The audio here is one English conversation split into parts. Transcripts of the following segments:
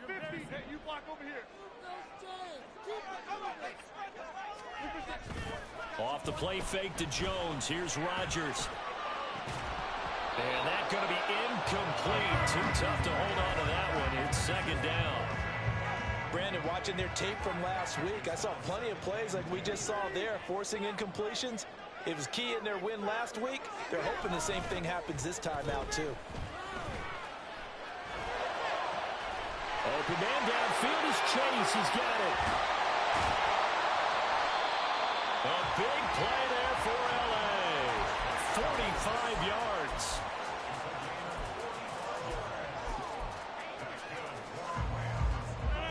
Hey, you block over here. Off the play fake to Jones. Here's Rodgers. And that's going to be incomplete. Too tough to hold on to that one. It's second down. Brandon, watching their tape from last week, I saw plenty of plays like we just saw there, forcing incompletions. It was key in their win last week. They're hoping the same thing happens this time out, too. Open man downfield is Chase. He's got it. A big play there for L.A. 45 yards.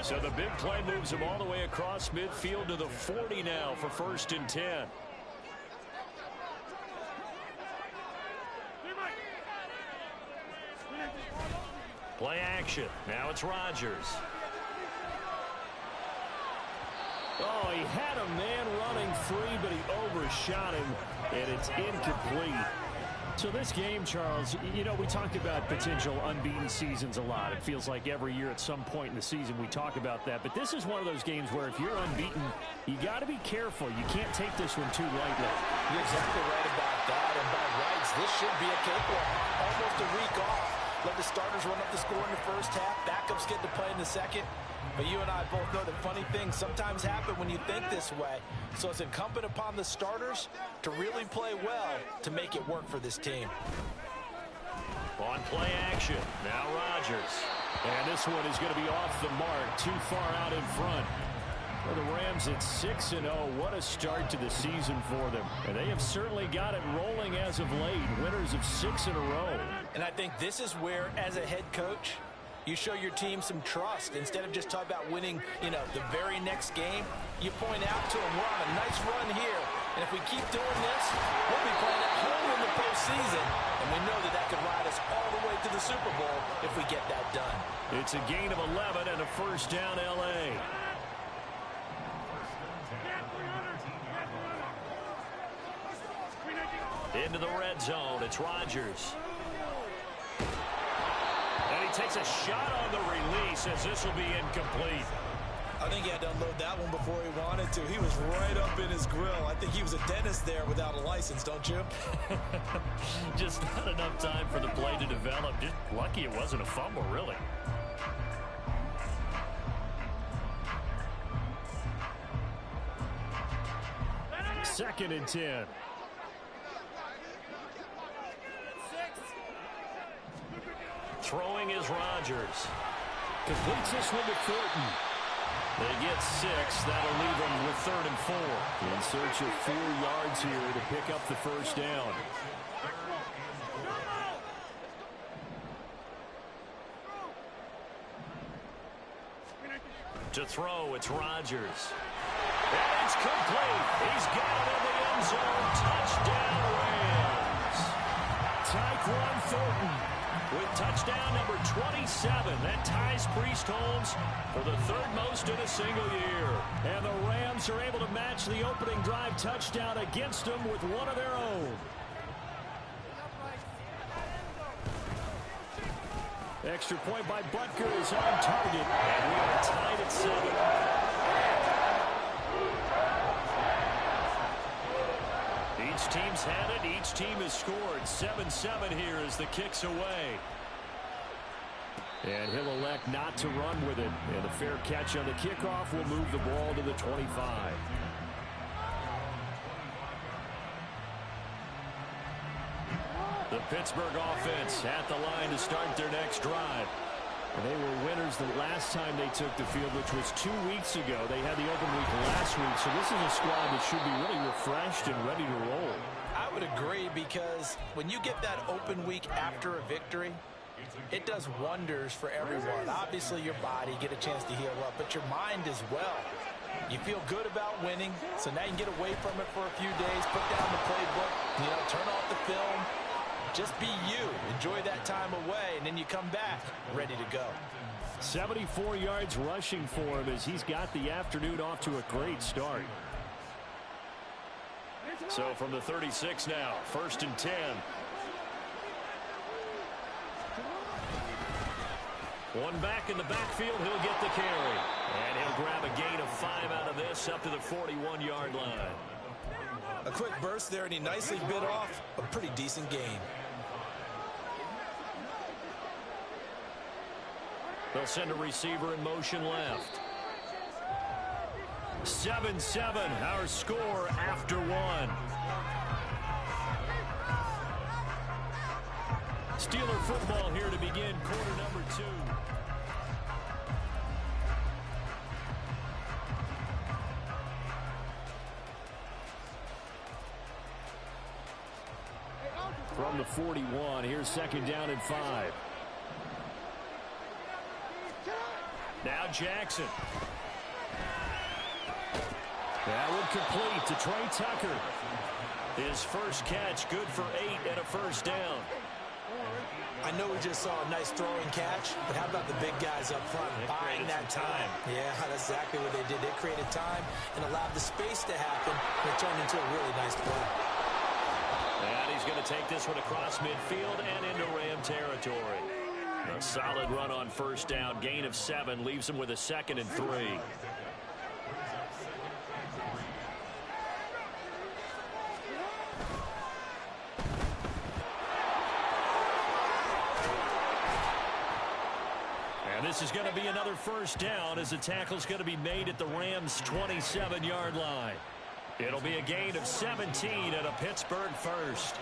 So the big play moves him all the way across midfield to the 40 now for 1st and 10. Play action. Now it's Rodgers. Oh, he had a man running free, but he overshot him, and it's incomplete. So this game, Charles, you know, we talked about potential unbeaten seasons a lot. It feels like every year at some point in the season we talk about that. But this is one of those games where if you're unbeaten, you got to be careful. You can't take this one too lightly. You're exactly right about that. And by rights, this should be a cakewalk. Almost a week off. Let the starters run up the score in the first half. Backups get to play in the second. But you and I both know that funny things sometimes happen when you think this way. So it's incumbent upon the starters to really play well to make it work for this team. On play action, now Rodgers. And this one is going to be off the mark, too far out in front. For the Rams, it's 6-0. What a start to the season for them. And they have certainly got it rolling as of late. Winners of 6 in a row. And I think this is where, as a head coach, you show your team some trust. Instead of just talking about winning, you know, the very next game, you point out to them, we're on a nice run here. And if we keep doing this, we'll be playing at home in the postseason. And we know that that could ride us all the way to the Super Bowl if we get that done. It's a gain of 11 and a first down L.A. Into the red zone, it's Rodgers. And he takes a shot on the release as this will be incomplete. I think he had to unload that one before he wanted to. He was right up in his grill. I think he was a dentist there without a license, don't you? Just not enough time for the play to develop. Just lucky it wasn't a fumble, really. Second and 10. Throwing is Rodgers. Completes this one to Thornton. They get 6. That'll leave them with 3rd and 4. In search of 4 yards here to pick up the first down. To throw, it's Rodgers. And it's complete. He's got it in the end zone. Touchdown, Rams. Tyquan Thornton with touchdown number 27. That ties Priest Holmes for the 3rd most in a single year. And the Rams are able to match the opening drive touchdown against them with one of their own. Extra point by Butker is on target. And we are tied at 7. Each team's had it. Each team has scored. 7-7 here as the kick's away. And he'll elect not to run with it. And a fair catch on the kickoff will move the ball to the 25. The Pittsburgh offense at the line to start their next drive. And they were winners the last time they took the field, which was 2 weeks ago. They had the open week last week, so this is a squad that should be really refreshed and ready to roll. I would agree, because when you get that open week after a victory, it does wonders for everyone. Obviously, your body, get a chance to heal up, but your mind as well. You feel good about winning, so now you can get away from it for a few days, put down the playbook, you know, turn off the film. Just be you. Enjoy that time away, and then you come back ready to go. 74 yards rushing for him as he's got the afternoon off to a great start. So from the 36 now, 1st and 10. One back in the backfield, he'll get the carry. And he'll grab a gain of 5 out of this up to the 41-yard line. A quick burst there, and he nicely bit off a pretty decent gain. They'll send a receiver in motion left. 7-7, our score after one. Steeler football here to begin quarter number 2. From the 41, here's second down and 5. Now Jackson. That one complete to Trey Tucker. His first catch, good for 8 and a first down. I know we just saw a nice throwing catch, but how about the big guys up front buying that time? Yeah, that's exactly what they did. They created time and allowed the space to happen, and it turned into a really nice play. And he's going to take this one across midfield and into Ram territory. A solid run on first down, gain of 7, leaves him with a 2nd and 3. And this is going to be another first down as the tackle's going to be made at the Rams' 27-yard line. It'll be a gain of 17 and a Pittsburgh first.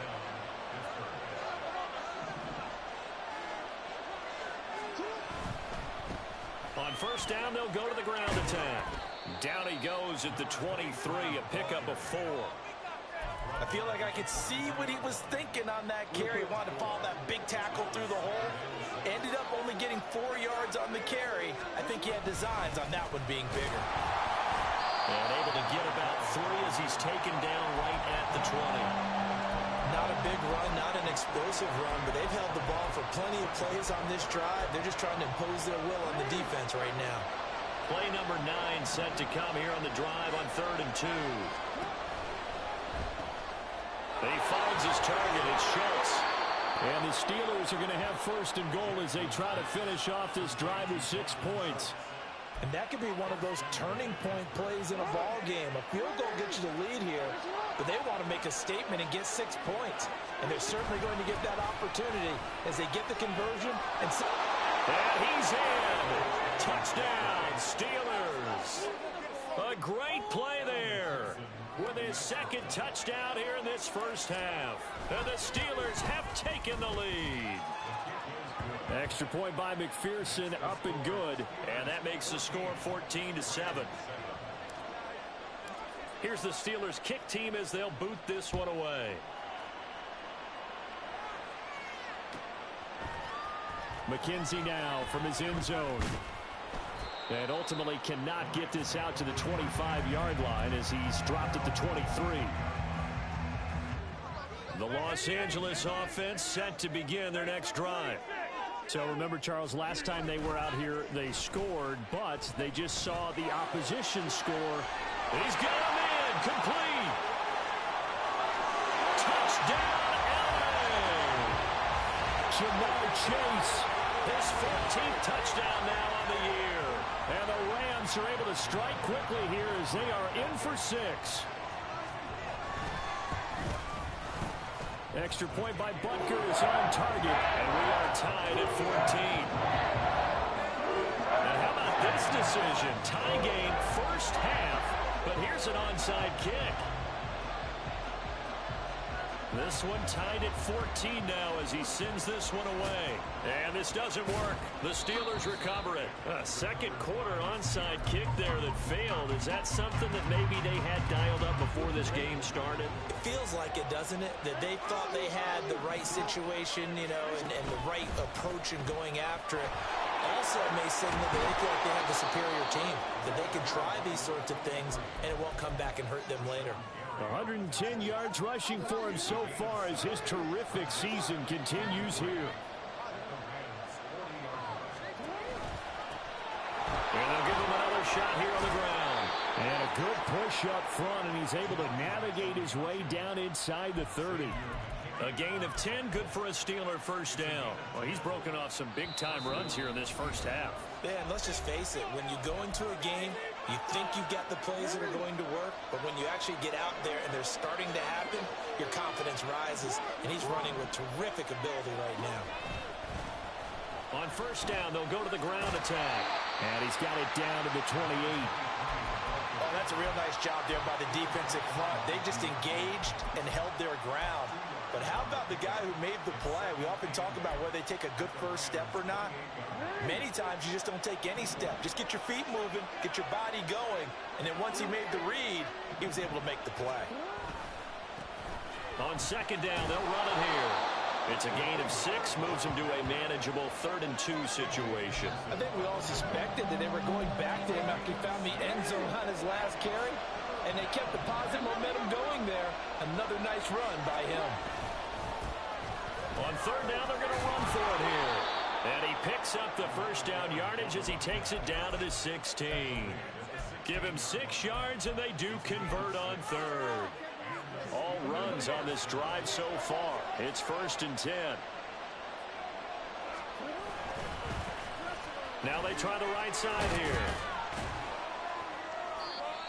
On first down, they'll go to the ground attack. Down he goes at the 23, a pickup of 4. I feel like I could see what he was thinking on that carry. Wanted to follow that big tackle through the hole. Ended up only getting 4 yards on the carry. I think he had designs on that one being bigger. And able to get about 3 as he's taken down right at the 20. Not a big run, not an explosive run, but they've held the ball for plenty of plays on this drive. They're just trying to impose their will on the defense right now. Play number 9 set to come here on the drive on 3rd and 2. He finds his target. It's Schultz. And the Steelers are going to have 1st and goal as they try to finish off this drive with 6 points. And that could be one of those turning point plays in a ball game. A field goal gets you the lead here, but they want to make a statement and get 6 points. And they're certainly going to get that opportunity as they get the conversion. And he's in. Touchdown, Steelers. A great play there with his 2nd touchdown here in this first half. And the Steelers have taken the lead. Extra point by McPherson, up and good. And that makes the score 14-7. Here's the Steelers kick team as they'll boot this one away. McKenzie now from his end zone. And ultimately cannot get this out to the 25-yard line as he's dropped at the 23. The Los Angeles offense set to begin their next drive. So remember, Charles, last time they were out here, they scored, but they just saw the opposition score. He's got him in, complete. Touchdown, LA. Jamar Chase, his 14th touchdown now on the year. And the Rams are able to strike quickly here as they are in for 6. Extra point by Butker is on target, and we are tied at 14. Now, how about this decision? Tie game, first half, but here's an onside kick. This one tied at 14 now as he sends this one away. And this doesn't work. The Steelers recover it. A second quarter onside kick there that failed. Is that something that maybe they had dialed up before this game started? It feels like it, doesn't it? That they thought they had the right situation, you know, and the right approach in going after it. Also may signal that they feel like they have the superior team, that they can try these sorts of things and it won't come back and hurt them later. 110 yards rushing for him so far as his terrific season continues here. And they'll give him another shot here on the ground. And a good push up front, and he's able to navigate his way down inside the 30. A gain of 10, good for a Steeler first down. Well, he's broken off some big-time runs here in this first half. Yeah, and let's just face it, when you go into a game, you think you've got the plays that are going to work, but when you actually get out there and they're starting to happen, your confidence rises, and he's running with terrific ability right now. On first down, they'll go to the ground attack, and he's got it down to the 28. Oh, that's a real nice job there by the defensive front. They just engaged and held their ground. But how about the guy who made the play? We often talk about whether they take a good first step or not. Many times you just don't take any step. Just get your feet moving, get your body going, and then once he made the read, he was able to make the play. On second down, they'll run it here. It's a gain of 6, moves him to a manageable 3rd and 2 situation. I think we all suspected that they were going back to him after he found the end zone on his last carry, and they kept the positive momentum going there. Another nice run by him. On third down, they're going to run for it here. And he picks up the first down yardage as he takes it down to the 16. Give him 6 yards, and they do convert on third. All runs on this drive so far. It's 1st and 10. Now they try the right side here.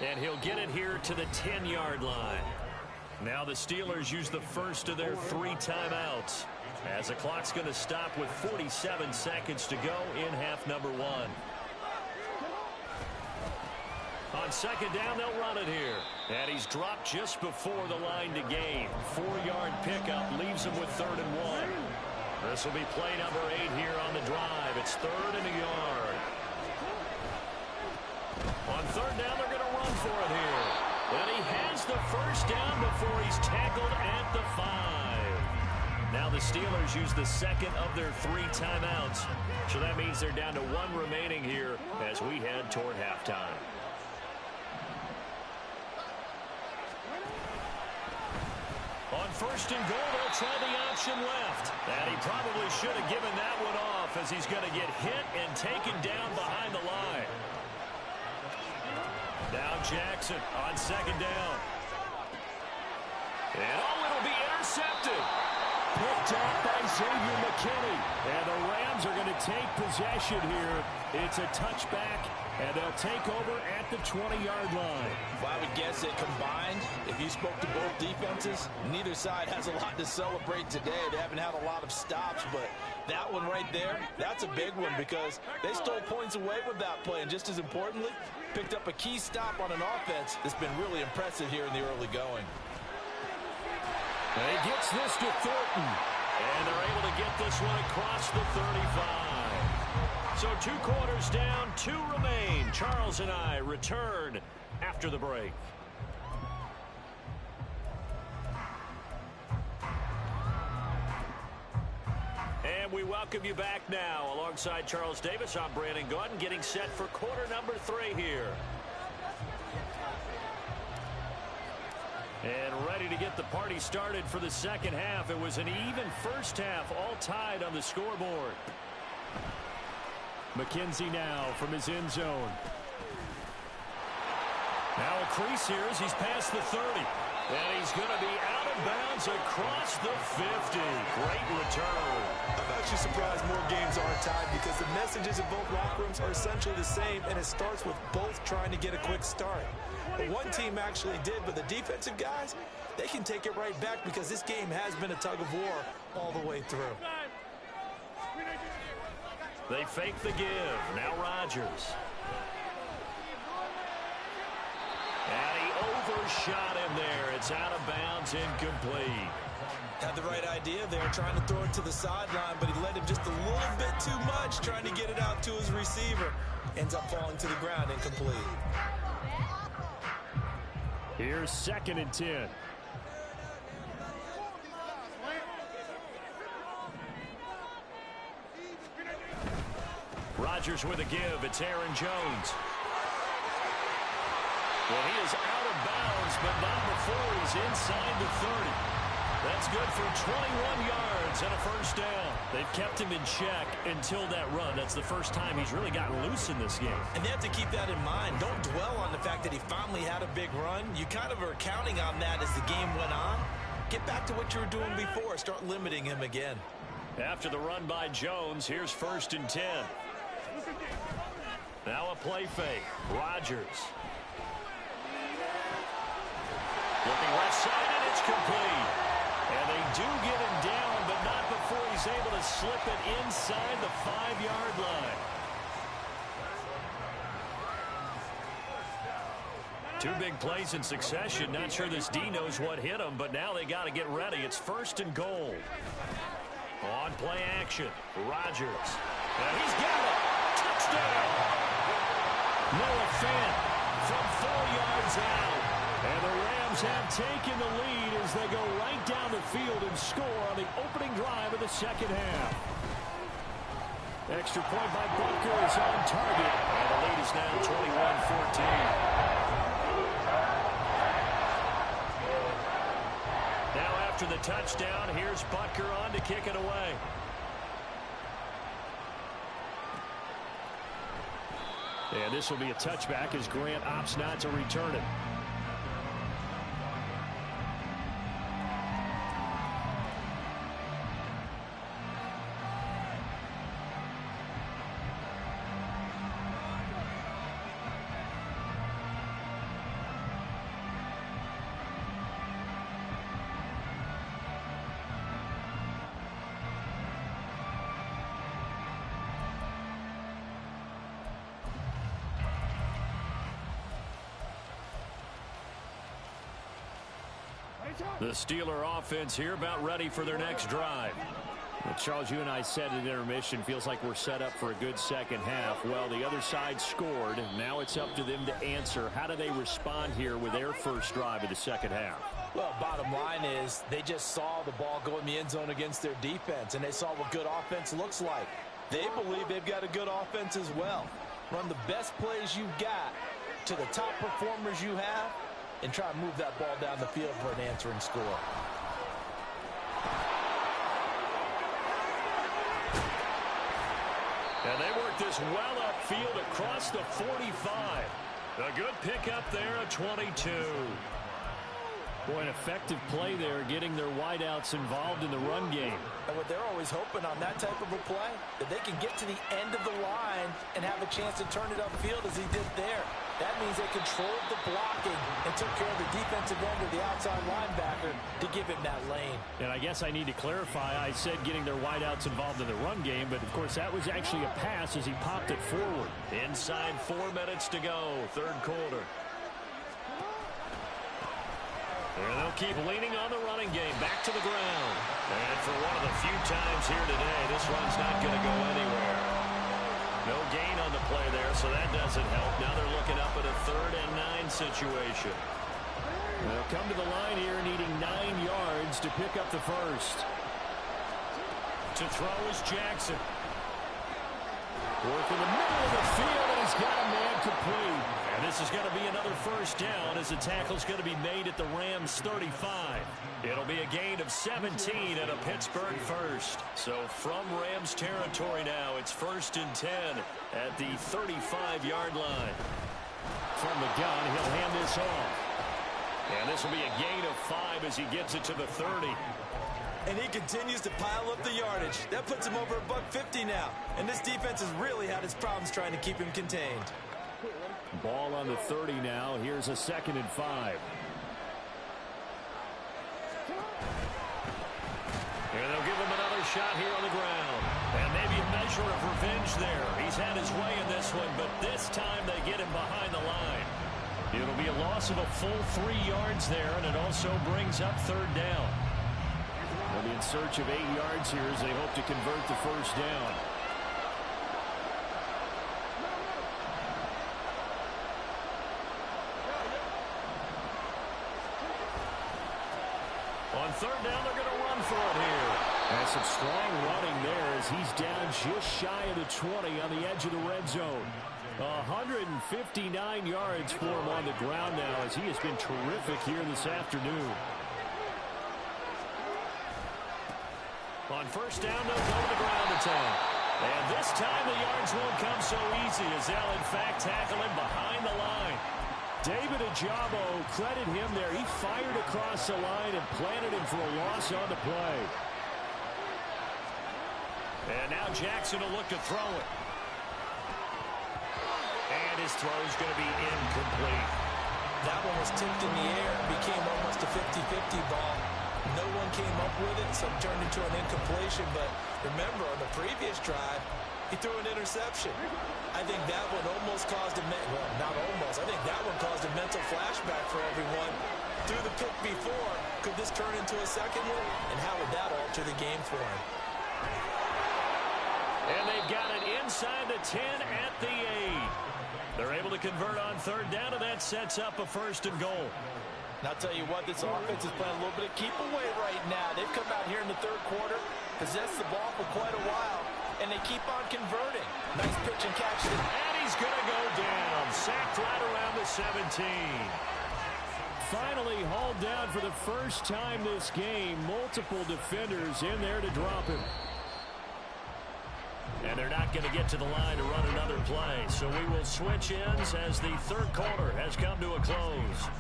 And he'll get it here to the 10-yard line. Now the Steelers use the first of their 3 timeouts, as the clock's going to stop with 47 seconds to go in half number 1. On second down, they'll run it here. And he's dropped just before the line to gain. 4-yard pickup leaves him with 3rd and 1. This will be play number 8 here on the drive. It's 3rd and a yard. On third down, they're going to run for it here. And he has the first down before he's tackled at the 5. Now the Steelers use the second of their 3 timeouts. So that means they're down to 1 remaining here as we head toward halftime. On first and goal, they'll try the option left. And he probably should have given that one off, as he's going to get hit and taken down behind the line. Now Jackson on second down. And it'll be intercepted. Picked off by Xavier McKinney. And the Rams are going to take possession here. It's a touchback, and they'll take over at the 20-yard line. Well, I would guess that combined, if you spoke to both defenses, neither side has a lot to celebrate today. They haven't had a lot of stops, but that one right there, that's a big one because they stole points away with that play. And just as importantly, picked up a key stop on an offense that's been really impressive here in the early going. And he gets this to Thornton. And they're able to get this one across the 35. So 2 quarters down, 2 remain. Charles and I return after the break. And we welcome you back now. Alongside Charles Davis, I'm Brandon Gordon, getting set for quarter number 3 here. And ready to get the party started for the second half. It was an even first half, all tied on the scoreboard. McKenzie now from his end zone. Now a crease here as he's past the 30. And he's going to be out of bounds across the 50. Great return. I'm actually surprised more games aren't tied because the messages in both locker rooms are essentially the same, and it starts with both trying to get a quick start. But one team actually did, but the defensive guys, they can take it right back because this game has been a tug of war all the way through. They fake the give. Now Rodgers. And he overshot him there. It's out of bounds, incomplete. Had the right idea there, trying to throw it to the sideline, but he led him just a little bit too much, trying to get it out to his receiver. Ends up falling to the ground, incomplete. Here's 2nd and 10. Rodgers with a give. It's Aaron Jones. Well, he is out of bounds, but not before he's inside the 30. That's good for 21 yards and a first down. They've kept him in check until that run. That's the first time he's really gotten loose in this game. And they have to keep that in mind. Don't dwell on the fact that he finally had a big run. You kind of are counting on that as the game went on. Get back to what you were doing before. Start limiting him again. After the run by Jones, here's 1st and 10. Now a play fake. Rodgers. Looking left side, and it's complete. And they do get him down, but not before he's able to slip it inside the 5-yard line. Two big plays in succession. Not sure this D knows what hit him, but now they got to get ready. It's 1st and goal. On play action, Rodgers. And he's got it. Touchdown. Noah Fant from 4 yards out. And the Rams have taken the lead as they go right down the field and score on the opening drive of the second half. Extra point by Butker is on target. And the lead is now 21-14. Now after the touchdown, here's Butker on to kick it away. And this will be a touchback as Grant opts not to return it. The Steeler offense here about ready for their next drive. Well, Charles, you and I said at intermission, feels like we're set up for a good second half. Well, the other side scored. Now it's up to them to answer. How do they respond here with their first drive of the second half? Well, bottom line is they just saw the ball go in the end zone against their defense, and they saw what good offense looks like. They believe they've got a good offense as well. Run the best plays you've got to the top performers you have, and try to move that ball down the field for an answering score. And they work this well upfield across the 45. A good pickup there at 22. Boy, an effective play there, getting their wideouts involved in the run game. And what they're always hoping on that type of a play, that they can get to the end of the line and have a chance to turn it upfield as he did there. That means they controlled the blocking and took care of the defensive end of the outside linebacker to give him that lane. And I guess I need to clarify, I said getting their wideouts involved in the run game, but of course that was actually a pass as he popped it forward. Inside 4 minutes to go, third quarter. And they'll keep leaning on the running game, back to the ground. And for one of the few times here today, this run's not going to go anywhere. No gain on the play there, so that doesn't help. Now they're looking up at a 3rd and 9 situation. They'll come to the line here needing 9 yards to pick up the first. To throw is Jackson. Work in the middle of the field, and he's got a man complete. And this is going to be another first down as the tackle's going to be made at the Rams 35. It'll be a gain of 17 and a Pittsburgh first. So from Rams territory now, it's 1st and 10 at the 35-yard line. From the gun, he'll hand this off. And this will be a gain of 5 as he gets it to the 30. And he continues to pile up the yardage. That puts him over $150 now. And this defense has really had its problems trying to keep him contained. Ball on the 30 now. Here's a 2nd and 5. And they'll give him another shot here on the ground. And maybe a measure of revenge there. He's had his way in this one, but this time they get him behind the line. It'll be a loss of a full 3 yards there, and it also brings up 3rd down. They'll be in search of 8 yards here as they hope to convert the first down. On 3rd down, they're going to run for it here. And some strong running there as he's down just shy of the 20 on the edge of the red zone. 159 yards for him on the ground now as he has been terrific here this afternoon. On first down, they'll go to the ground attack. And this time the yards won't come so easy as they'll, in fact, tackle him behind the line. David Ajabo, credit him there. He fired across the line and planted him for a loss on the play. And now Jackson will look to throw it. And his throw's going to be incomplete. That one was tipped in the air. It became almost a 50-50 ball. No one came up with it, so it turned into an incompletion. But remember, on the previous drive, he threw an interception. I think that one almost caused a well, not almost. I think that one caused a mental flashback for everyone. Threw the pick before. Could this turn into a second one? And how would that alter the game for him? And they've got it inside the 10 at the 8. They're able to convert on third down, and that sets up a 1st and goal. And I'll tell you what, this offense is playing a little bit of keep away right now. They've come out here in the third quarter, possessed the ball for quite a while, and they keep on converting. Nice pitch and catch. And he's going to go down. Sacked right around the 17. Finally hauled down for the first time this game. Multiple defenders in there to drop him. And they're not going to get to the line to run another play. So we will switch ends as the third quarter has come to a close.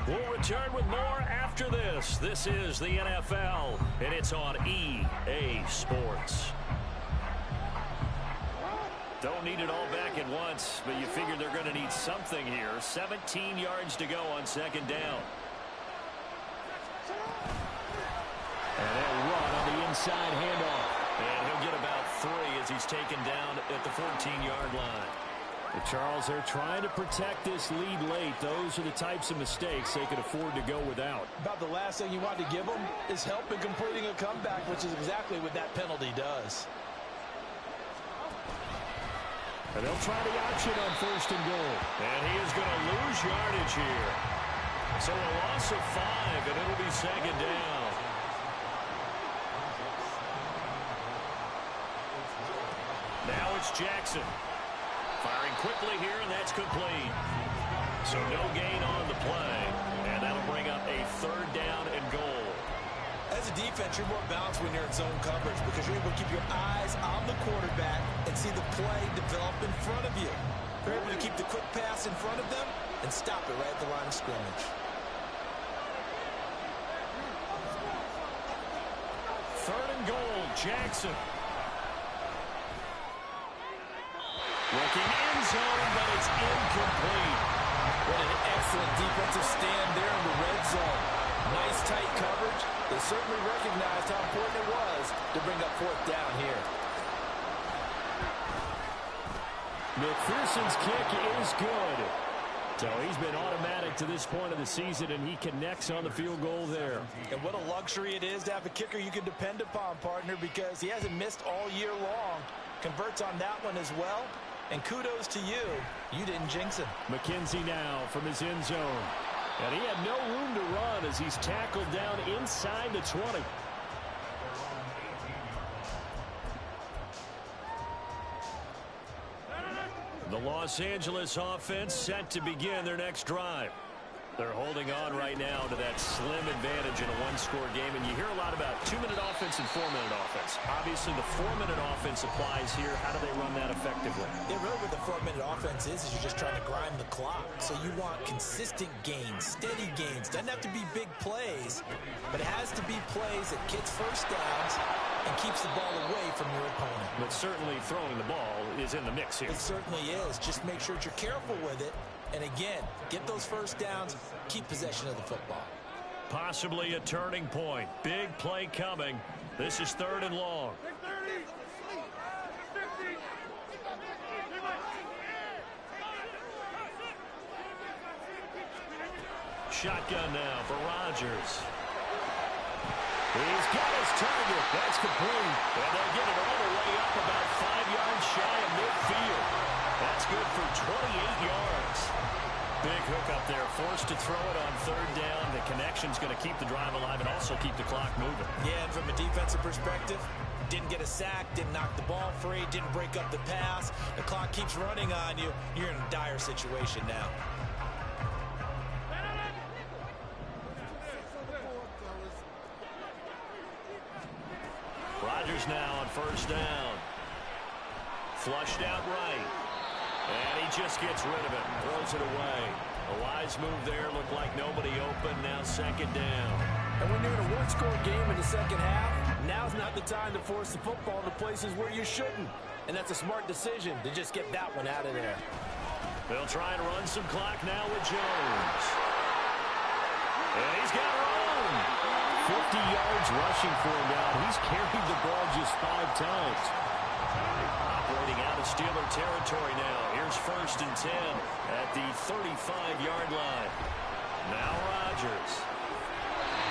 We'll return with more after this. This is the NFL, and it's on EA Sports. Don't need it all back at once, but you figure they're going to need something here. 17 yards to go on second down. And they'll run on the inside handoff. And he'll get about 3 as he's taken down at the 14-yard line. Charles, they're trying to protect this lead late. Those are the types of mistakes they could afford to go without. About the last thing you want to give them is help in completing a comeback, which is exactly what that penalty does. And they'll try the option on 1st and goal. And he is going to lose yardage here. So a loss of 5, and it'll be second down. Now it's Jackson. Firing quickly here, and that's complete. So no gain on the play, and that'll bring up a 3rd down and goal. As a defense, you're more balanced when you're in zone coverage because you're able to keep your eyes on the quarterback and see the play develop in front of you. You're able to keep the quick pass in front of them and stop it right at the line of scrimmage. 3rd and goal, Jackson. Looking in zone, but it's incomplete. What an excellent defensive stand there in the red zone. Nice tight coverage. They certainly recognized how important it was to bring up 4th down here. McPherson's kick is good. So he's been automatic to this point of the season, and he connects on the field goal there. And what a luxury it is to have a kicker you can depend upon, partner, because he hasn't missed all year long. Converts on that one as well. And kudos to you. You didn't jinx him. McKenzie now from his end zone. And he had no room to run as he's tackled down inside the 20. The Los Angeles offense set to begin their next drive. They're holding on right now to that slim advantage in a one-score game, and you hear a lot about 2-minute offense and 4-minute offense. Obviously, the 4-minute offense applies here. How do they run that effectively? Yeah, really what the 4-minute offense is you're just trying to grind the clock. So you want consistent gains, steady gains. Doesn't have to be big plays, but it has to be plays that gets first downs and keeps the ball away from your opponent. But certainly throwing the ball is in the mix here. It certainly is. Just make sure that you're careful with it. And again, get those first downs, keep possession of the football. Possibly a turning point. Big play coming. This is 3rd and long. Shotgun now for Rodgers. He's got his target. That's complete. And they'll get it all the way up about 5 yards shy of midfield. That's good for 28 yards. Big hook up there, forced to throw it on 3rd down. The connection's going to keep the drive alive and also keep the clock moving. Yeah, and from a defensive perspective, didn't get a sack, didn't knock the ball free, didn't break up the pass. The clock keeps running on you. You're in a dire situation now. Rodgers now on first down. Flushed out right. And he just gets rid of it. Throws it away. A wise move there. Looked like nobody open. Now second down. And when you're in a one-score game in the second half, now's not the time to force the football into places where you shouldn't. And that's a smart decision to just get that one out of there. They'll try and run some clock now with Jones. And he's got room. 50 yards rushing for him now. He's carried the ball just 5 times. Operating out of Steeler territory now. Here's first and 10 at the 35-yard line. Now Rodgers.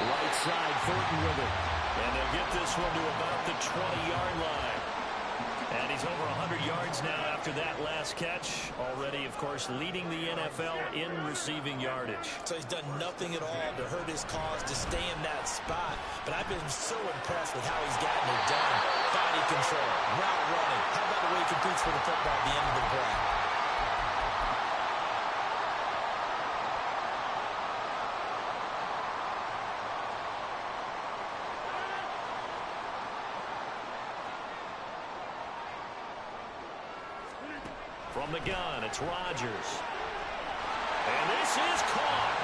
Right side, Thornton with it. And they'll get this one to about the 20-yard line. And he's over 100 yards now after that last catch. Already, of course, leading the NFL in receiving yardage. So he's done nothing at all to hurt his cause to stay in that spot. But I've been so impressed with how he's gotten it done. Body control, route running. How about the way he competes for the football at the end of the play? From the gun, it's Rodgers. And this is caught.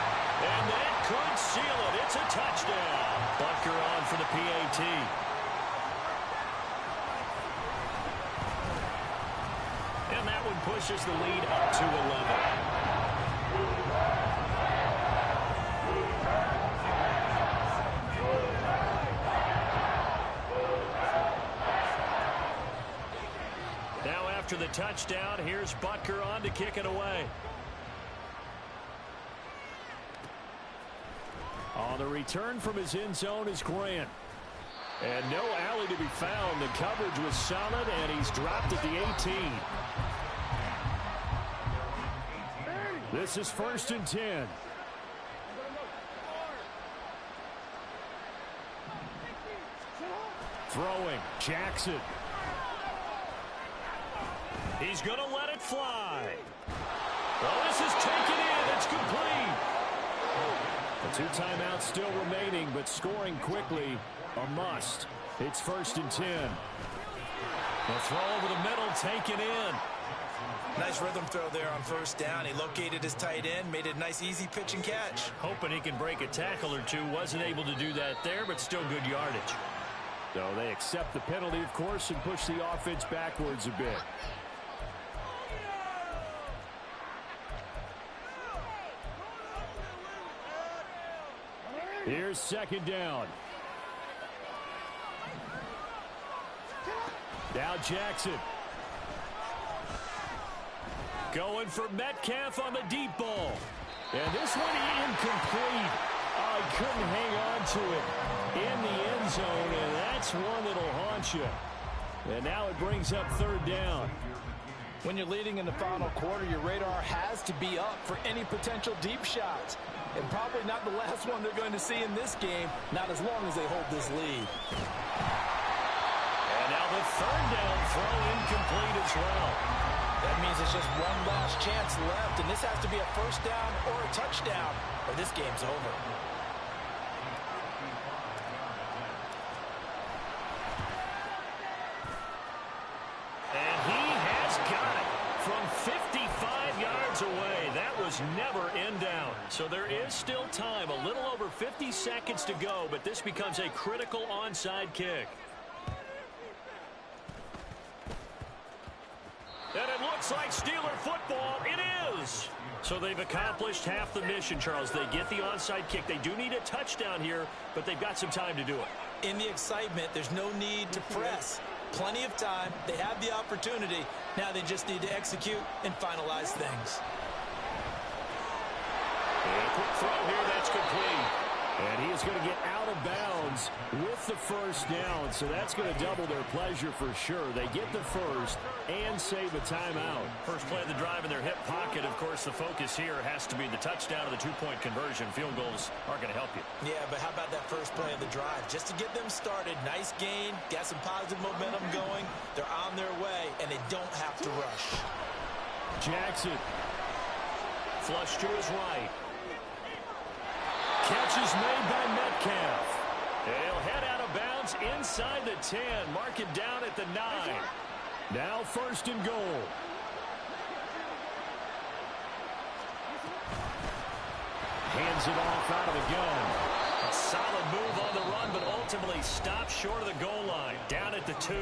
And that could seal it. It's a touchdown. Butker on for the PAT. And that one pushes the lead up to 11. After the touchdown, here's Butker on to kick it away. On the return from his end zone is Grant. And no alley to be found. The coverage was solid, and he's dropped at the 18. This is first and 10. Throwing, Jackson. He's going to let it fly. Well, this is taken in. It's complete. The 2 timeouts still remaining, but scoring quickly, a must. It's first and 10. The throw over the middle, taken in. Nice rhythm throw there on first down. He located his tight end, made it a nice easy pitch and catch. Hoping he can break a tackle or two. Wasn't able to do that there, but still good yardage. So they accept the penalty, of course, and push the offense backwards a bit. Here's second down. Now Jackson. Going for Metcalf on the deep ball. And this one incomplete. Oh, he couldn't hang on to it in the end zone, and that's one that'll haunt you. And now it brings up third down. When you're leading in the final quarter, your radar has to be up for any potential deep shots. And probably not the last one they're going to see in this game, not as long as they hold this lead. And now the third down throw incomplete as well. That means it's just one last chance left, and this has to be a first down or a touchdown, or this game's over. And he has got it from 55 yards away. That was never in doubt. So there is still time, a little over 50 seconds to go, but this becomes a critical onside kick. And it looks like Steeler football. It is. So they've accomplished half the mission, Charles. They get the onside kick. They do need a touchdown here, but they've got some time to do it. In the excitement, there's no need to press. Plenty of time. They have the opportunity. Now they just need to execute and finalize things. And a quick throw here. That's complete. And he is going to get out of bounds with the first down, so that's going to double their pleasure for sure. They get the first and save a timeout. First play of the drive in their hip pocket. Of course, the focus here has to be the touchdown of the two-point conversion. Field goals aren't going to help you. Yeah, but how about that first play of the drive? Just to get them started, nice gain, got some positive momentum going. They're on their way, and they don't have to rush. Jackson. Flush to his right. Catch is made by Metcalf. He'll head out of bounds inside the 10. Mark it down at the 9. Now 1st and goal. Hands it off out of the gun. A solid move on the run, but ultimately stopped short of the goal line. Down at the 2.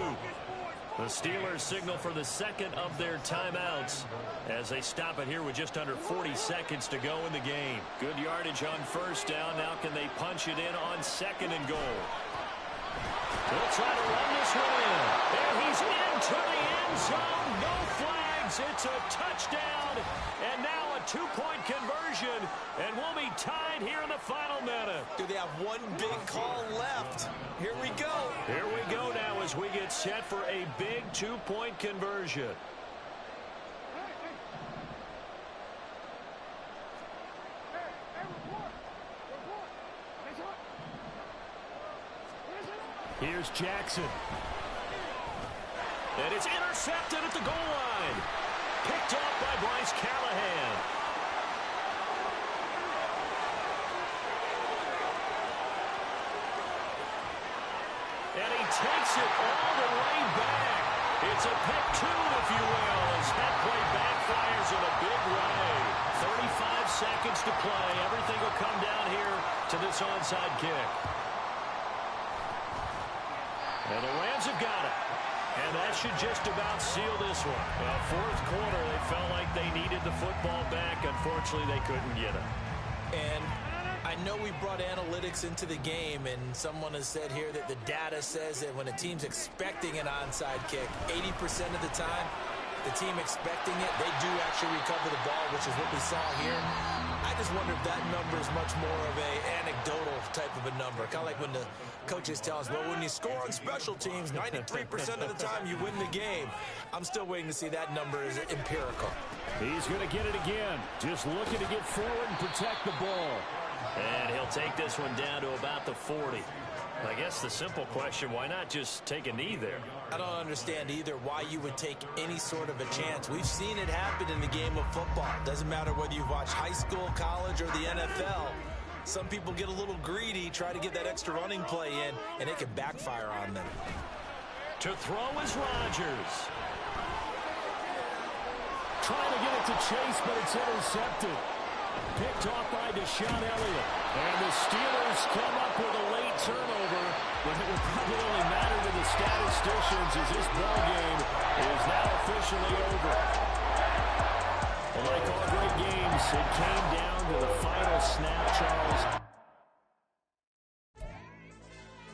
The Steelers signal for the second of their timeouts as they stop it here with just under 40 seconds to go in the game. Good yardage on 1st down. Now can they punch it in on 2nd and goal? They'll try to run this one in. And he's into the end zone. No flags. It's a touchdown. And now a 2-point conversion. And we'll be tied here in the final minute. Do they have one big call left? Here we go. Here we go now as we get set for a big 2-point conversion. Here's Jackson. And it's intercepted at the goal line. Picked off by Bryce Callahan. And he takes it all the way back. It's a pick 2, if you will, as that play backfires in a big way. 35 seconds to play. Everything will come down here to this onside kick. And the Rams have got it. And that should just about seal this one. Well, 4th quarter, they felt like they needed the football back. Unfortunately, they couldn't get it. And I know we brought analytics into the game, and someone has said here that the data says that when a team's expecting an onside kick, 80% of the time, the team expecting it, they do actually recover the ball, which is what we saw here. I just wonder if that number is much more of a anecdotal type of a number. Kind of like when the coaches tell us, well, when you score on special teams, 93% of the time you win the game. I'm still waiting to see that number is empirical. He's going to get it again. Just looking to get forward and protect the ball. And he'll take this one down to about the 40. I guess the simple question, why not just take a knee there? I don't understand either why you would take any sort of a chance. We've seen it happen in the game of football. Doesn't matter whether you've watched high school, college, or the NFL. Some people get a little greedy, try to get that extra running play in, and it can backfire on them. To throw is Rodgers. Trying to get it to Chase, but it's intercepted. Picked off by Deshaun Elliott. And the Steelers come up with a late turnover, but it will probably only matter to the statisticians as this ball game is now officially over. Well, like all great games, it came down to the final snap, Charles.